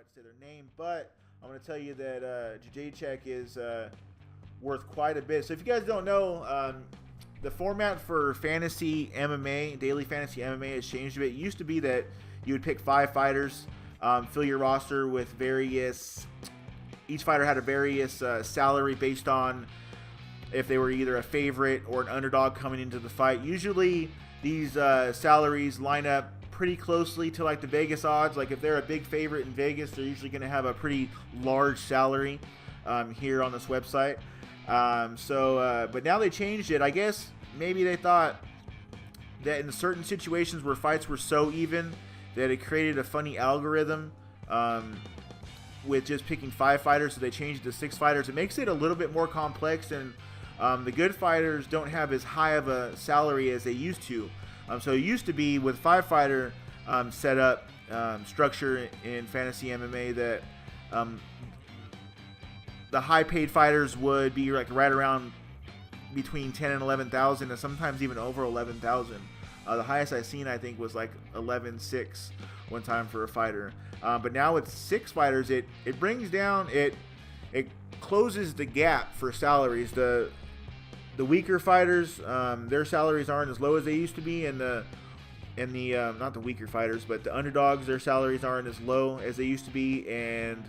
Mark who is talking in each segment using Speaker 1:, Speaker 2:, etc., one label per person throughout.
Speaker 1: like to say their name, but I'm going to tell you that Jacek is worth quite a bit. So if you guys don't know, the format for fantasy MMA, daily fantasy MMA, has changed a bit. It used to be that you would pick 5 fighters, fill your roster with various. Each fighter had a various salary based on if they were either a favorite or an underdog coming into the fight. Usually these salaries line up pretty closely to like the Vegas odds. Like if they're a big favorite in Vegas, they're usually going to have a pretty large salary here on this website. But now they changed it. I guess maybe they thought that in certain situations where fights were so even that it created a funny algorithm with just picking 5 fighters, so they changed it to 6 fighters. It makes it a little bit more complex, and the good fighters don't have as high of a salary as they used to. So it used to be with 5-fighter setup structure in fantasy MMA that the high-paid fighters would be like right around between 10 and 11,000, and sometimes even over 11,000. The highest I've seen, I think, was like 11.6 one time for a fighter. But now with 6 fighters, it brings down it closes the gap for salaries. The weaker fighters, their salaries aren't as low as they used to be, and the not the weaker fighters, but the underdogs, their salaries aren't as low as they used to be, and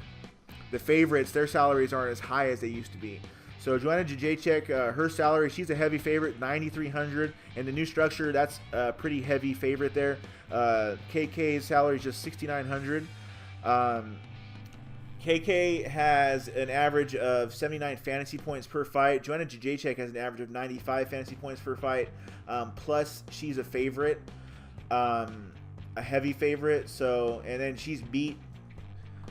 Speaker 1: the favorites, their salaries aren't as high as they used to be. So Joanna Jacek, her salary, she's a heavy favorite, $9,300, and the new structure, that's a pretty heavy favorite there. KK's salary is just $6,900. KK has an average of 79 fantasy points per fight. Joanna Jacek has an average of 95 fantasy points per fight. Plus, she's a favorite, a heavy favorite. So, and then she's beat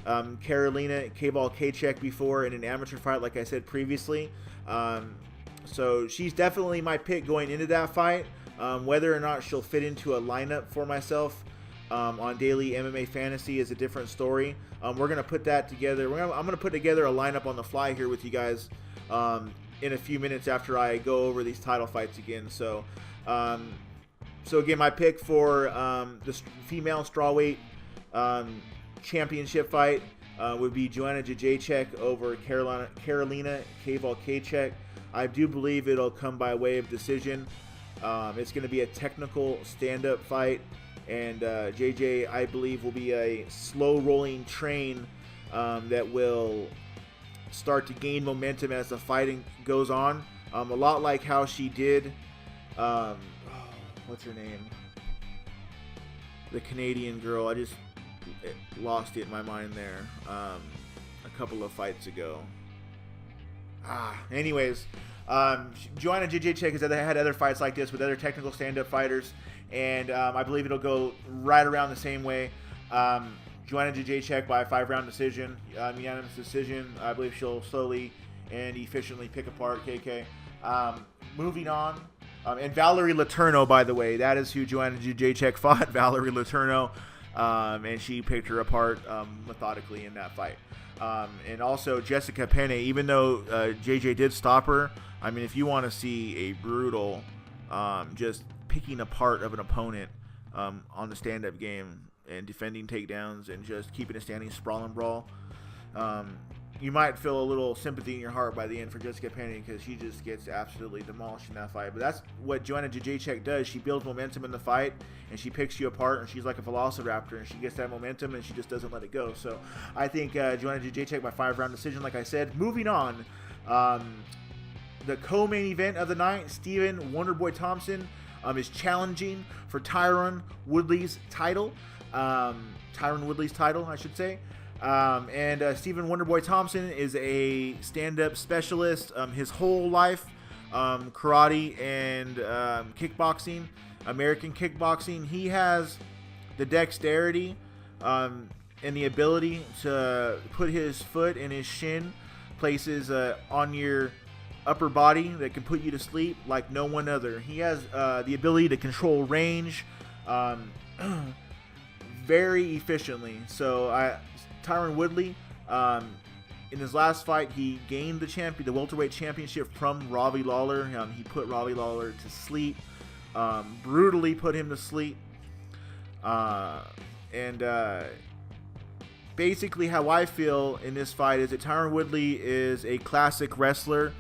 Speaker 1: Karolina Kowalkiewicz before in an amateur fight, like I said previously. So she's definitely my pick going into that fight. Whether or not she'll fit into a lineup for myself on daily MMA fantasy is a different story. We're gonna put that together. I'm gonna put together a lineup on the fly here with you guys in a few minutes after I go over these title fights again. So again, my pick for the female strawweight championship fight would be Joanna Jacek over Karolina Kowalkiewicz. I do believe it'll come by way of decision. It's going to be a technical stand-up fight, and JJ, I believe, will be a slow-rolling train that will start to gain momentum as the fighting goes on. A lot like how she did, what's her name? The Canadian girl. I just lost it in my mind there a couple of fights ago. Anyways, Joanna Jacek has had other fights like this with other technical stand-up fighters, and I believe it'll go right around the same way. Joanna Jacek by a 5-round decision, unanimous decision. I believe she'll slowly and efficiently pick apart KK. Moving on, and Valerie Letourneau, by the way, that is who Joanna Jacek fought, Valerie Letourneau, and she picked her apart methodically in that fight. And also Jessica Penne, even though JJ did stop her, I mean, if you want to see a brutal just picking apart of an opponent on the stand-up game and defending takedowns and just keeping a standing sprawl and brawl, you might feel a little sympathy in your heart by the end for Jessica Penne, because she just gets absolutely demolished in that fight. But that's what Joanna Jacek does. She builds momentum in the fight, and she picks you apart, and she's like a velociraptor, and she gets that momentum, and she just doesn't let it go. So I think Joanna Jacek by 5-round decision, like I said. Moving on, the co-main event of the night, Stephen Wonderboy Thompson is challenging for Tyron Woodley's title. Tyron Woodley's title, I should say. And Stephen Wonderboy Thompson is a stand-up specialist. His whole life, karate and kickboxing, American kickboxing. He has the dexterity and the ability to put his foot and his shin places on your upper body that can put you to sleep like no one other. He has the ability to control range very efficiently. So Tyron Woodley, in his last fight, he gained the welterweight championship from Robbie Lawler. He put Robbie Lawler to sleep, brutally put him to sleep. And basically how I feel in this fight is that Tyron Woodley is a classic wrestler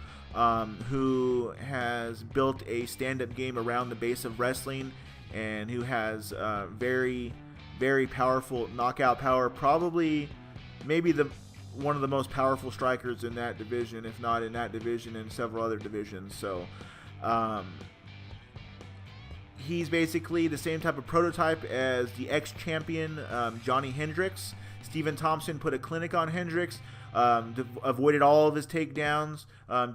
Speaker 1: who has built a stand-up game around the base of wrestling and who has very, very powerful knockout power. Probably, maybe one of the most powerful strikers in that division, if not in that division and several other divisions. So he's basically the same type of prototype as the ex-champion Johnny Hendricks. Stephen Thompson put a clinic on Hendricks, avoided all of his takedowns,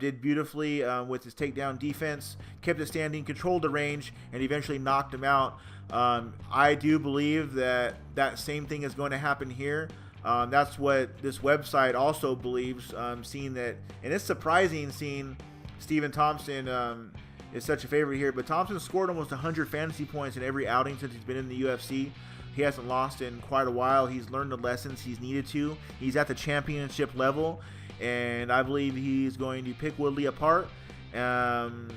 Speaker 1: did beautifully with his takedown defense, kept it standing, controlled the range, and eventually knocked him out. I do believe that same thing is going to happen here. That's what this website also believes, seeing that, and it's surprising seeing Stephen Thompson is such a favorite here, but Thompson scored almost 100 fantasy points in every outing since he's been in the UFC. He hasn't lost in quite a while. He's learned the lessons he's needed to. He's at the championship level, and I believe he's going to pick Woodley apart. And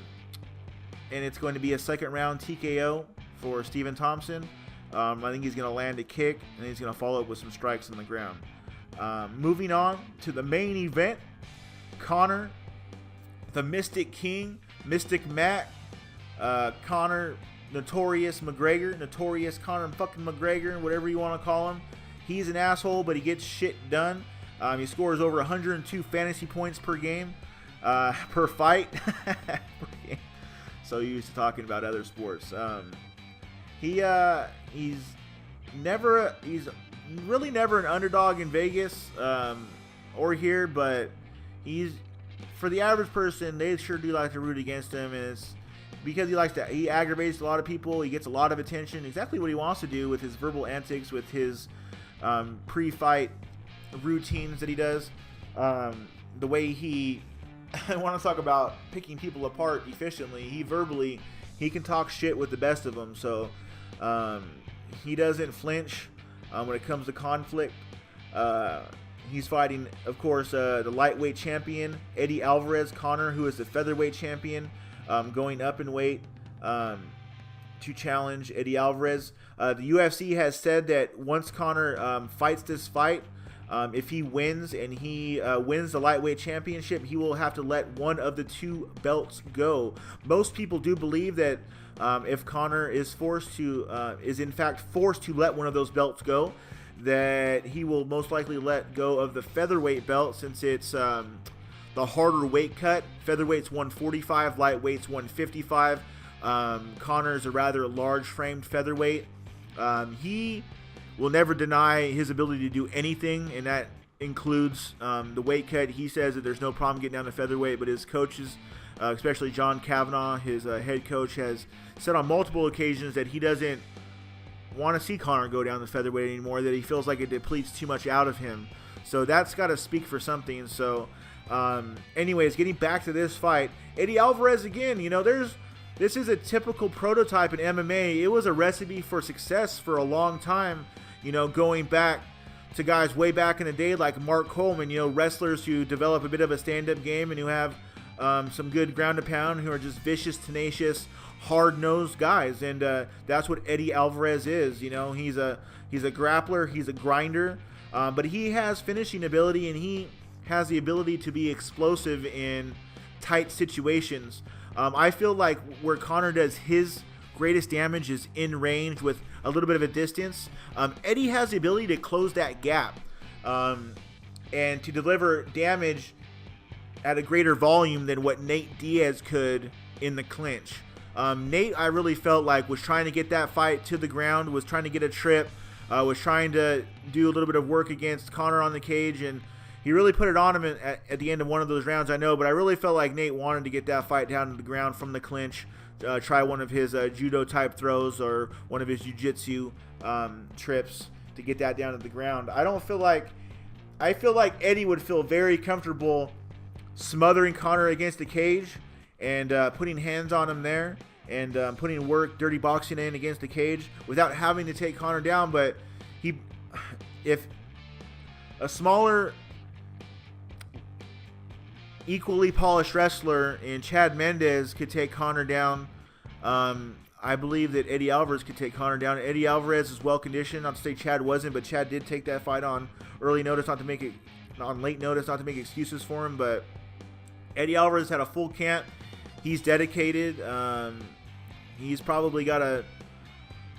Speaker 1: it's going to be a second round TKO for Stephen Thompson. I think he's going to land a kick, and he's going to follow up with some strikes on the ground. Moving on to the main event, Conor, the Mystic King, Mystic Mac, Conor, Notorious Conor fucking McGregor, whatever you want to call him. He's an asshole, but he gets shit done. He scores over 102 fantasy points per game, per fight. So used to talking about other sports. He's really never an underdog in Vegas or here, but he's, for the average person, they sure do like to root against him, and it's because he aggravates a lot of people. He gets a lot of attention. Exactly what he wants to do with his verbal antics, with his pre-fight routines that he does. The way I want to talk about picking people apart efficiently. He can talk shit with the best of them. So he doesn't flinch when it comes to conflict. He's fighting, of course, the lightweight champion, Eddie Alvarez. Conor, who is the featherweight champion, going up in weight to challenge Eddie Alvarez. The UFC has said that once Conor fights this fight, if he wins and he wins the lightweight championship, he will have to let one of the two belts go. Most people do believe that if Conor is in fact forced to let one of those belts go, that he will most likely let go of the featherweight belt, since it's the harder weight cut. Featherweight's 145, lightweight's 155. Conor's a rather large framed featherweight. He will never deny his ability to do anything, and that includes the weight cut. He says that there's no problem getting down to featherweight, but his coaches, especially John Kavanagh, his head coach, has said on multiple occasions that he doesn't want to see Conor go down to featherweight anymore, that he feels like it depletes too much out of him. So that's got to speak for something. So anyways, getting back to this fight, Eddie Alvarez again, this is a typical prototype in MMA. It was a recipe for success for a long time, going back to guys way back in the day like Mark Coleman, wrestlers who develop a bit of a stand-up game and who have some good ground and pound, who are just vicious, tenacious, hard-nosed guys. And that's what Eddie Alvarez is. He's a grappler, he's a grinder, but he has finishing ability, and he has the ability to be explosive in tight situations. I feel like where Conor does his greatest damage is in range with a little bit of a distance. Eddie has the ability to close that gap and to deliver damage at a greater volume than what Nate Diaz could in the clinch. Nate, I really felt like, was trying to get that fight to the ground, was trying to get a trip, was trying to do a little bit of work against Conor on the cage, and he really put it on him at the end of one of those rounds, I know, but I really felt like Nate wanted to get that fight down to the ground from the clinch, try one of his judo-type throws or one of his jiu-jitsu trips to get that down to the ground. I feel like Eddie would feel very comfortable smothering Conor against the cage and putting hands on him there and putting work, dirty boxing in against the cage without having to take Conor down. But if a smaller, equally polished wrestler in Chad Mendes could take Conor down, I believe that Eddie Alvarez could take Conor down. Eddie Alvarez is well conditioned. Not to say Chad wasn't, but Chad did take that fight on early notice, not to make it on late notice, not to make excuses for him. But Eddie Alvarez had a full camp. He's dedicated. He's probably got a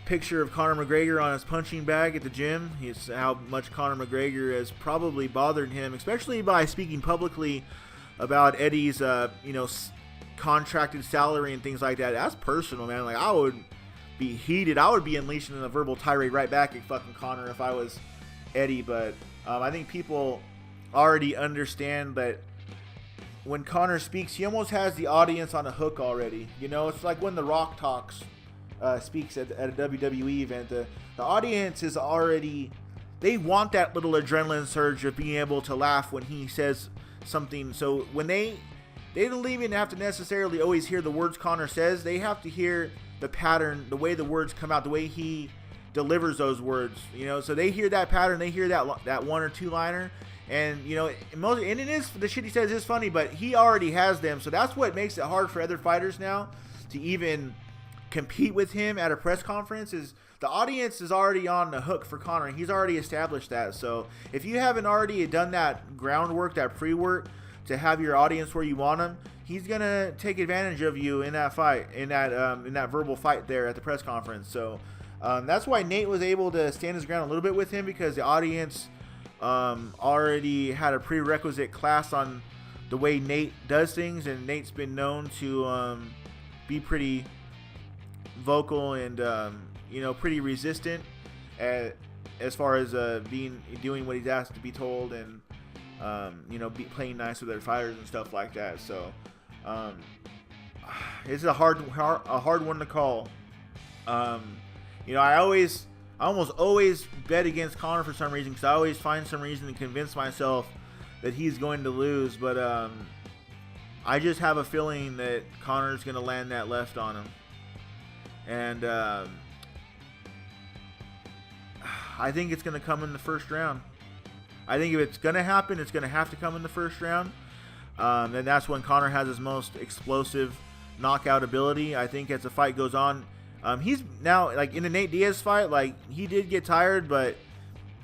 Speaker 1: picture of Conor McGregor on his punching bag at the gym. He's how much Conor McGregor has probably bothered him, especially by speaking publicly about Eddie's, contracted salary and things like that. That's personal, man. Like, I would be heated. I would be unleashing a verbal tirade right back at fucking Conor if I was Eddie. But I think people already understand that when Conor speaks, he almost has the audience on a hook already. It's like when The Rock speaks at a WWE event. The audience is already, they want that little adrenaline surge of being able to laugh when he says something. So when they don't even have to necessarily always hear the words Conor says. They have to hear the pattern, the way the words come out, the way he delivers those words. So they hear that pattern, they hear that one or two liner, and and it is, the shit he says is funny, but he already has them. So that's what makes it hard for other fighters now to even compete with him at a press conference. Is the audience is already on the hook for Conor, and he's already established that. So if you haven't already done that groundwork, that pre-work, to have your audience where you want them, he's gonna take advantage of you in that fight, in that verbal fight there at the press conference. So that's why Nate was able to stand his ground a little bit with him, because the audience already had a prerequisite class on the way Nate does things, and Nate's been known to be pretty vocal and pretty resistant as far as doing what he's asked to be told, and playing nice with their fighters and stuff like that. So it's a hard one to call. I almost always bet against Conor for some reason, because I always find some reason to convince myself that he's going to lose. But I just have a feeling that Conor's going to land that left on him. And I think it's going to come in the first round. I think if it's going to happen, it's going to have to come in the first round. And that's when Conor has his most explosive knockout ability. I think as the fight goes on, he's now, like in the Nate Diaz fight, like he did get tired, but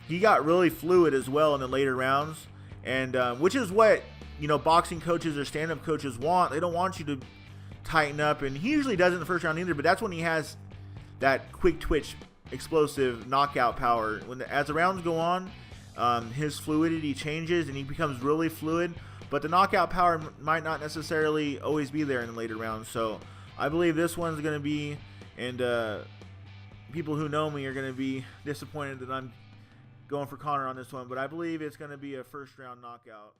Speaker 1: he got really fluid as well in the later rounds. And which is what, boxing coaches or stand-up coaches want. They don't want you to tighten up. And he usually doesn't in the first round either, but that's when he has that quick twitch, explosive knockout power. As the rounds go on, his fluidity changes and he becomes really fluid, but the knockout power might not necessarily always be there in the later rounds. So I believe this one's going to be, and people who know me are going to be disappointed that I'm going for Conor on this one, but I believe it's going to be a first round knockout.